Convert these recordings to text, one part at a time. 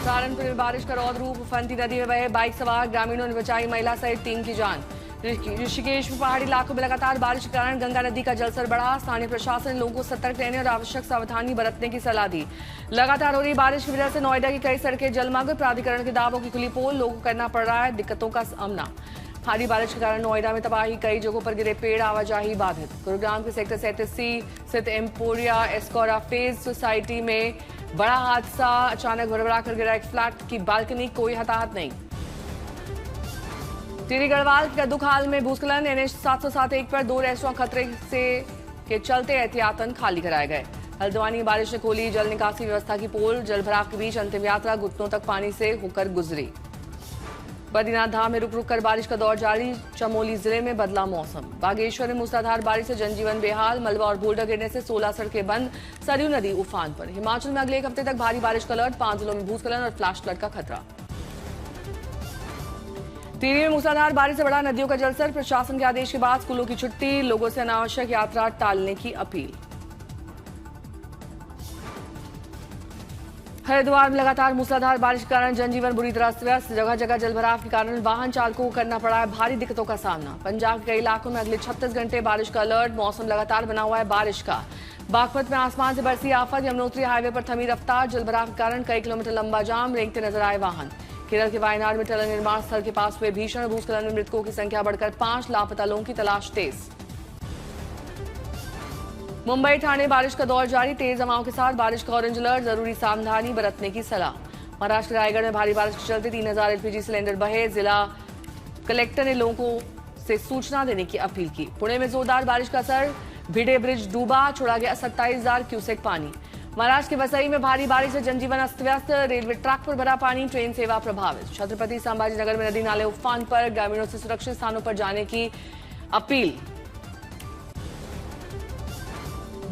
सहारनपुर में बारिश का रौद्र रूप, उफनती नदी में बहे बाइक सवार, ग्रामीणों ने बचाई महिला सहित 3 की जान। ऋषिकेश में पहाड़ी इलाकों में लगातार बारिश के कारण गंगा नदी का जलस्तर बढ़ा। स्थानीय प्रशासन ने लोगों को सतर्क रहने और आवश्यक सावधानी बरतने की सलाह दी। लगातार हो रही बारिश की वजह से नोएडा की कई सड़कें जलमग्न, प्राधिकरण के दावों की खुली पोल, लोगों को करना पड़ रहा है दिक्कतों का सामना। भारी बारिश के कारण नोएडा में तबाही, कई जगहों पर गिरे पेड़, आवाजाही बाधित। गुरुग्राम के सेक्टर 37C स्थित एम्पोरिया एस्कोरा फेज सोसाइटी में बड़ा हादसा, अचानक भरभरा कर गिरा एक फ्लैट की बालकनी, कोई हताहत नहीं। टिहरी गढ़वाल के दुखाल में भूस्खलन, NH 707-1 पर 2 रेस्टोरेंट खतरे से के चलते एहतियातन खाली कराए गए। हल्द्वानी में बारिश ने खोली जल निकासी व्यवस्था की पोल, जलभराव के बीच अंतिम यात्रा घुटनों तक पानी से होकर गुजरी। बद्रीनाथ धाम में रुक रुक कर बारिश का दौर जारी, चमोली जिले में बदला मौसम। बागेश्वर में मूसलाधार बारिश से जनजीवन बेहाल, मलबा और बोल्डर गिरने से 16 सड़कें बंद, सरयू नदी उफान पर। हिमाचल में अगले 1 हफ्ते तक भारी बारिश का अलर्ट, 5 जिलों में भूस्खलन और फ्लैश फ्लड का खतरा। टिहरी में मूसलाधार बारिश से बढ़ा नदियों का जलस्तर, प्रशासन के आदेश के बाद स्कूलों की छुट्टी, लोगों से अनावश्यक यात्रा टालने की अपील। हरिद्वार में लगातार मूसलाधार बारिश के कारण जनजीवन बुरी तरह अस्त व्यस्त, जगह जगह जलभराव के कारण वाहन चालकों को करना पड़ा है भारी दिक्कतों का सामना। पंजाब के कई इलाकों में अगले 36 घंटे बारिश का अलर्ट, मौसम लगातार बना हुआ है बारिश का। बागपत में आसमान से बरसी आफत, यमुनोत्री हाईवे पर थमी रफ्तार, जलभराव के कारण कई किलोमीटर लंबा जाम, रेंगते नजर आए वाहन। केरल के वायनाड में टनल निर्माण स्थल के पास हुए भीषण भूस्खलन में मृतकों की संख्या बढ़कर 5, लापता लोगों की तलाश तेज। मुंबई ठाणे बारिश का दौर जारी, तेज हवाओं के साथ बारिश का ऑरेंज अलर्ट, जरूरी सावधानी बरतने की सलाह। महाराष्ट्र के रायगढ़ में भारी बारिश के चलते 3000 LPG सिलेंडर बहे, जिला कलेक्टर ने लोगों को से सूचना देने की अपील की। पुणे में जोरदार बारिश का असर, भिडे ब्रिज डूबा, छोड़ा गया 27,000 क्यूसेक पानी। महाराष्ट्र के वसई में भारी बारिश से जनजीवन अस्त व्यस्त, रेलवे ट्रैक पर भरा पानी, ट्रेन सेवा प्रभावित। छत्रपति संभाजी नगर में नदी नाले उफान पर, ग्रामीणों से सुरक्षित स्थानों पर जाने की अपील।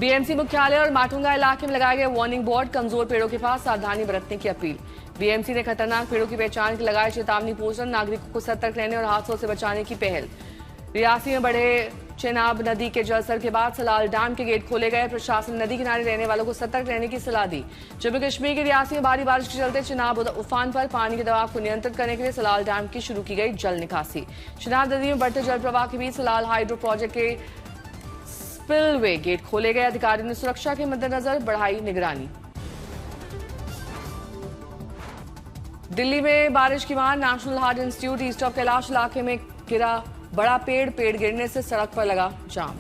BMC मुख्यालय और माटुंगा इलाके में लगाए गए वार्निंग बोर्ड, कमजोर पेड़ों के पास सावधानी बरतने की अपील। BMC ने खतरनाक पेड़ों की पहचान के लगाए चेतावनी पोस्टर, नागरिकों को सतर्क रहने और हादसों से बचाने की पहल। रियासी में बढ़े चेनाब नदी के जलस्तर के बाद सलाल डैम के गेट खोले गए, प्रशासन ने नदी किनारे रहने वालों को सतर्क रहने की सलाह दी। जम्मू कश्मीर के रियासी में भारी बारिश के चलते चेनाब उफान पर, पानी के दबाव को नियंत्रित करने के लिए सलाल डैम की शुरू की गई जल निकासी। चेनाब नदी में बढ़ते जल प्रवाह के बीच सलाल हाइड्रो प्रोजेक्ट के स्पिलवे गेट खोले गए, अधिकारियों ने सुरक्षा के मद्देनजर बढ़ाई निगरानी। दिल्ली में बारिश की मार, national heart institute east of Kailash इलाके में गिरा बड़ा पेड़ गिरने से सड़क पर लगा जाम।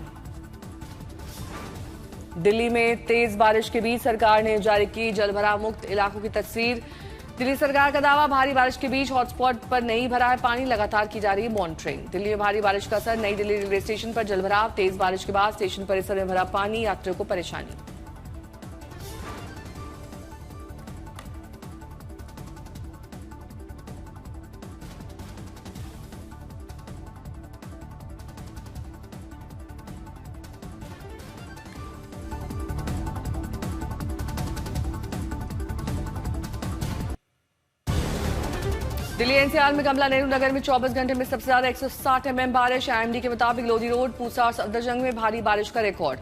दिल्ली में तेज बारिश के बीच सरकार ने जारी की जलभराव मुक्त इलाकों की तस्वीर। दिल्ली सरकार का दावा, भारी बारिश के बीच हॉटस्पॉट पर नहीं भरा है पानी, लगातार की जा रही है मॉनिटरिंग। दिल्ली में भारी बारिश का असर, नई दिल्ली रेलवे स्टेशन पर जलभराव, तेज बारिश के बाद स्टेशन परिसर में भरा पानी, यात्रियों को परेशानी। दिल्ली NCR में कमला नेहरू नगर में 24 घंटे में सबसे ज्यादा 160 mm बारिश। IMD के मुताबिक लोधी रोड, पूसा, सफदरजंग में भारी बारिश का रिकॉर्ड।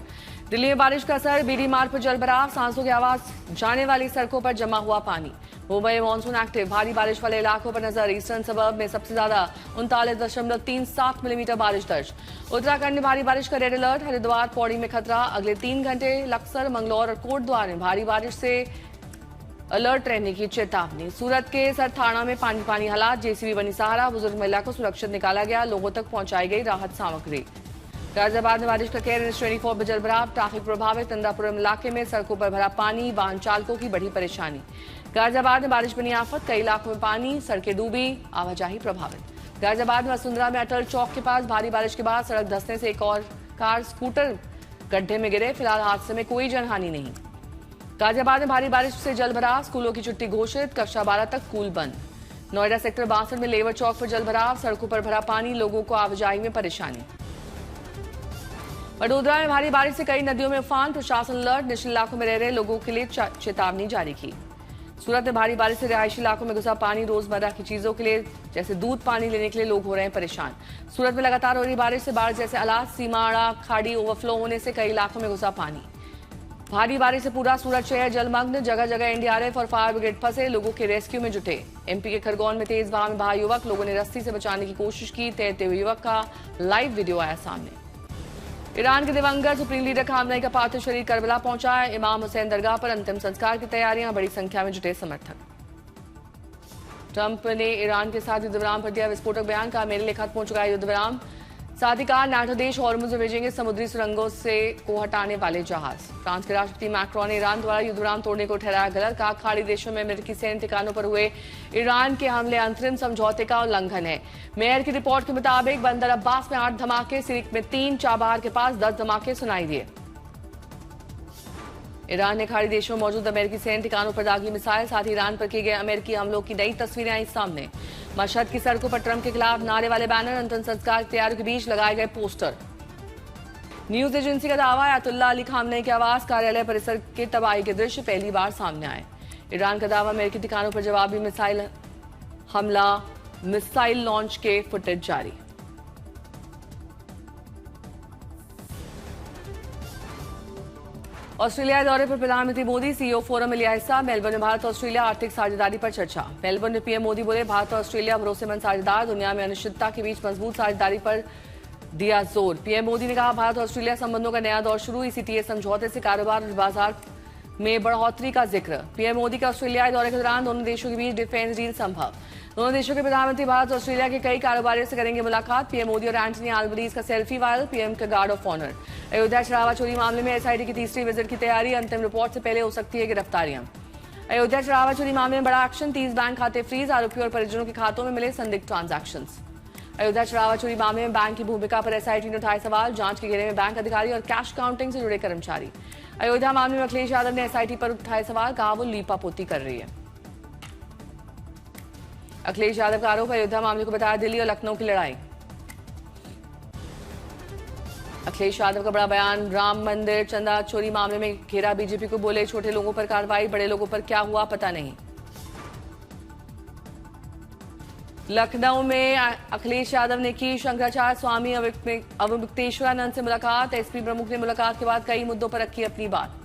दिल्ली में बारिश का असर, BD मार्ग पर जलभराव, सांसों की आवाज जाने वाली सड़कों पर जमा हुआ पानी। मुंबई मानसून एक्टिव, भारी बारिश वाले इलाकों पर नजर। ईस्टर्न सबर्ब में सबसे ज्यादा 39.37 मिलीमीटर बारिश दर्ज। उत्तराखंड में भारी बारिश का रेड अलर्ट, हरिद्वार पौड़ी में खतरा। अगले 3 घंटे लक्सर, मंगलौर और कोटद्वार में भारी बारिश से अलर्ट रहने की चेतावनी। सूरत के सरथाना में पानी हालात, JCB बनी सहारा, बुजुर्ग महिला को सुरक्षित निकाला गया, लोगों तक पहुंचाई गई राहत सामग्री। गाजियाबाद में बारिश का कहर, NH24 पर जलभराव, ट्रैफिक प्रभावित। इंदापुरम इलाके में सड़कों पर भरा पानी, वाहन चालकों की बढ़ी परेशानी। गाजियाबाद में बारिश बनी आफत, कई इलाकों में पानी, सड़कें डूबी, आवाजाही प्रभावित। गाजियाबाद में वसुंधरा में अटल चौक के पास भारी बारिश के बाद सड़क धंसने से एक और कार स्कूटर गड्ढे में गिरे, फिलहाल हादसे में कोई जनहानि नहीं। गाजियाबाद में भारी बारिश से जलभराव, स्कूलों की छुट्टी घोषित, कक्षा 12 तक स्कूल बंद। नोएडा सेक्टर 62 में लेबर चौक पर जलभराव, सड़कों पर भरा पानी, लोगों को आवाजाही में परेशानी। वडोदरा में भारी बारिश से कई नदियों में उफान, प्रशासन अलर्ट, निचले इलाकों में रह रहे लोगों के लिए चेतावनी जारी की। सूरत में भारी बारिश से रिहायशी इलाकों में घुसा पानी, रोजमर्रा की चीजों के लिए जैसे दूध पानी लेने के लिए लोग हो रहे हैं परेशान। सूरत में लगातार हो रही बारिश से बाढ़ जैसे हालात, सीमाड़ा खाड़ी ओवरफ्लो होने से कई इलाकों में घुसा पानी। भारी बारिश से पूरा सूरत शहर जलमग्न, जगह जगह एनडीआरएफ और फायर ब्रिगेड फंसे, लोगों के रेस्क्यू में जुटे। एमपी के खरगोन में तेज बहाव में बहा युवक, लोगों ने रस्सी से बचाने की कोशिश की, तैरते हुए युवक का लाइव वीडियो आया सामने। ईरान के दिवंगत सुप्रीम लीडर खामनेई का पार्थिव शरीर करबला पहुंचा है। इमाम हुसैन दरगाह पर अंतिम संस्कार की तैयारियां, बड़ी संख्या में जुटे समर्थक। ट्रंप ने ईरान के साथ युद्ध विराम पर दिया विस्फोटक बयान, कहा मेरे लिए खत्म हो चुका है युद्ध विराम। साथ ही कहा नाटो देश हॉर्मुज़ में भेजेंगे समुद्री सुरंगों से को हटाने वाले जहाज। फ्रांस के राष्ट्रपति मैक्रोन ने ईरान द्वारा युद्ध विराम तोड़ने को ठहराया गलत, कहा खाड़ी देशों में अमेरिकी सैन्य ठिकानों पर हुए ईरान के हमले अंतरिम समझौते का उल्लंघन है। मेयर की रिपोर्ट के मुताबिक बंदर अब्बास में 8 धमाके, सिरिक में 3, चाबहार के पास 10 धमाके सुनाई दिए। ईरान ने खाड़ी देशों में मौजूद अमेरिकी सैन्य ठिकानों पर दागी मिसाइल, साथ ही ईरान पर किए गए अमेरिकी हमलों की नई तस्वीरें आई सामने। मशहद की सड़कों पर ट्रंप के खिलाफ नारे वाले बैनर, अंतिम संस्कार की तैयारियों के बीच लगाए गए पोस्टर। न्यूज एजेंसी का दावा है अयातुल्लाह अली खामनेई के आवास कार्यालय परिसर के तबाही के दृश्य पहली बार सामने आए। ईरान का दावा अमेरिकी ठिकानों पर जवाबी मिसाइल हमला, मिसाइल लॉन्च के फुटेज जारी। ऑस्ट्रेलिया दौरे पर प्रधानमंत्री मोदी, सीईओ फोरम में लिया हिस्सा। मेलबर्न में भारत ऑस्ट्रेलिया आर्थिक साझेदारी पर चर्चा। मेलबर्न में पीएम मोदी बोले भारत और ऑस्ट्रेलिया भरोसेमंद साझेदार, दुनिया में अनिश्चितता के बीच मजबूत साझेदारी पर दिया जोर। पीएम मोदी ने कहा भारत ऑस्ट्रेलिया संबंधों का नया दौर शुरू, ईसीटीए समझौते से कारोबार और बाजार में बढ़ोतरी का जिक्र। पीएम मोदी के ऑस्ट्रेलिया दौरे के दौरान दोनों देशों के बीच डिफेंस डील संभव। दोनों देशों के प्रधानमंत्री भारत और ऑस्ट्रेलिया के कई कारोबारियों से करेंगे मुलाकात। पीएम मोदी और एंटनी अल्बनीज का सेल्फी वायरल, पीएम का गार्ड ऑफ ऑनर। अयोध्या शराबा चोरी मामले में एसआईटी की तीसरी विजिट की तैयारी, अंतिम रिपोर्ट से पहले हो सकती है गिरफ्तारियां। अयोध्या शराबा चोरी मामले में बड़ा एक्शन, 30 बैंक खाते फ्रीज, आरोपियों और परिजनों के खातों में मिले संदिग्ध ट्रांजैक्शंस। अयोध्या शराबा चोरी मामले में बैंक की भूमिका पर एसआईटी ने उठाए सवाल, जांच के घेरे में बैंक अधिकारी और कैश काउंटिंग से जुड़े कर्मचारी। अयोध्या मामले में अखिलेश यादव ने एसआईटी पर उठाए सवाल, कहा वो लीपापोती कर रही है। अखिलेश यादव का आरोप, अयोध्या मामले को बताया दिल्ली और लखनऊ की लड़ाई। अखिलेश यादव का बड़ा बयान, राम मंदिर चंदा चोरी मामले में घेरा बीजेपी को, बोले छोटे लोगों पर कार्रवाई, बड़े लोगों पर क्या हुआ पता नहीं। लखनऊ में अखिलेश यादव ने की शंकराचार्य स्वामी अवमुक्तेश्वरानंद से मुलाकात। एसपी प्रमुख ने मुलाकात के बाद कई मुद्दों पर रखी अपनी बात।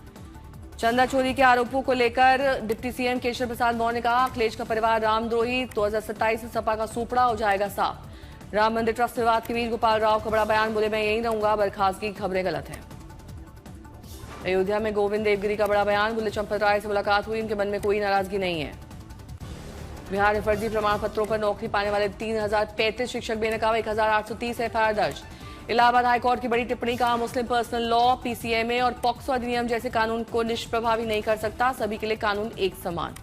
चंदा चोरी के आरोपों को लेकर डिप्टी सीएम केशव प्रसाद मौर्य ने कहा अखिलेश का परिवार रामद्रोही, 2027 से सपा का सूपड़ा हो जाएगा साफ। राम मंदिर ट्रस्ट विवाद के बीच गोपाल राव का बड़ा बयान, बोले मैं यहीं रहूंगा, बर्खास्तगी की खबरें गलत हैं। अयोध्या में गोविंद देवगिरी का बड़ा बयान, बोले चंपत राय से मुलाकात हुई, उनके मन में कोई नाराजगी नहीं है। बिहार में फर्जी प्रमाण पत्रों पर नौकरी पाने वाले 3035 शिक्षक बेनकाब, 1830 एफआईआर दर्ज। इलाहाबाद हाईकोर्ट की बड़ी टिप्पणी, कहा मुस्लिम पर्सनल लॉ, पीसीएमए और पॉक्सो अधिनियम जैसे कानून को निष्प्रभावी नहीं कर सकता, सभी के लिए कानून एक समान।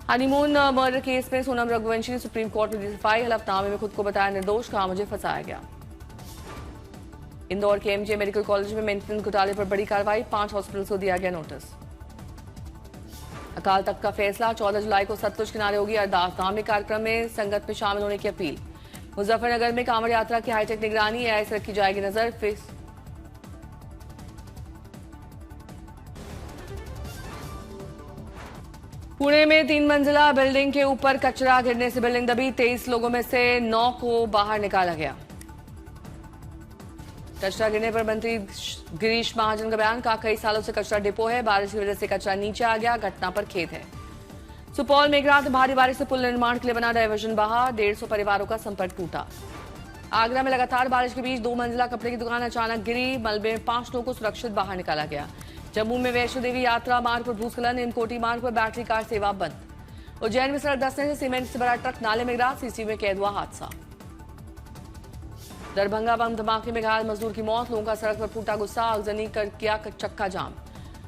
हनीमून मर्डर केस में सोनम रघुवंशी ने सुप्रीम कोर्ट में दी सफाई, हलफनामे में खुद को बताया निर्दोष, कहा मुझे फंसाया गया। इंदौर के एमजे मेडिकल कॉलेज में मेंटेनेंस घोटाले पर बड़ी कार्रवाई, 5 हॉस्पिटल्स को दिया गया नोटिस। अकाल तख्त का फैसला, 14 जुलाई को सतलुज किनारे होगी अरदास, धार्मिक कार्यक्रम में संगत में शामिल होने की अपील। मुजफ्फरनगर में कांवड़ यात्रा की हाईटेक निगरानी, एआई से रखी जाएगी नजर। पुणे में 3 मंजिला बिल्डिंग के ऊपर कचरा गिरने से बिल्डिंग दबी, 23 लोगों में से 9 को बाहर निकाला गया। कचरा गिरने पर मंत्री गिरीश महाजन का बयान, कहा कई सालों से कचरा डिपो है, बारिश की वजह से कचरा नीचे आ गया, घटना पर खेद है। सुपौल में एक रात भारी बारिश से पुल निर्माण के लिए बना डायवर्जन बहा, 150 परिवारों का संपर्क टूटा। आगरा में लगातार बारिश के बीच 2 मंजिला कपड़े की दुकान अचानक गिरी, मलबे में 5 लोगों को सुरक्षित बाहर निकाला गया। जम्मू में वैष्णो देवी यात्रा मार्ग पर भूस्खलन, इनकोटी मार्ग पर बैटरी कार सेवा बंद। उज्जैन में सड़क धंसने से सीमेंट से भरा ट्रक नाले में गिरा, सीसीटीवी में कैद हुआ हादसा। दरभंगा बम धमाके में घायल मजदूर की मौत, लोगों का सड़क पर फूटा गुस्सा, आगजनी कर किया चक्का जाम।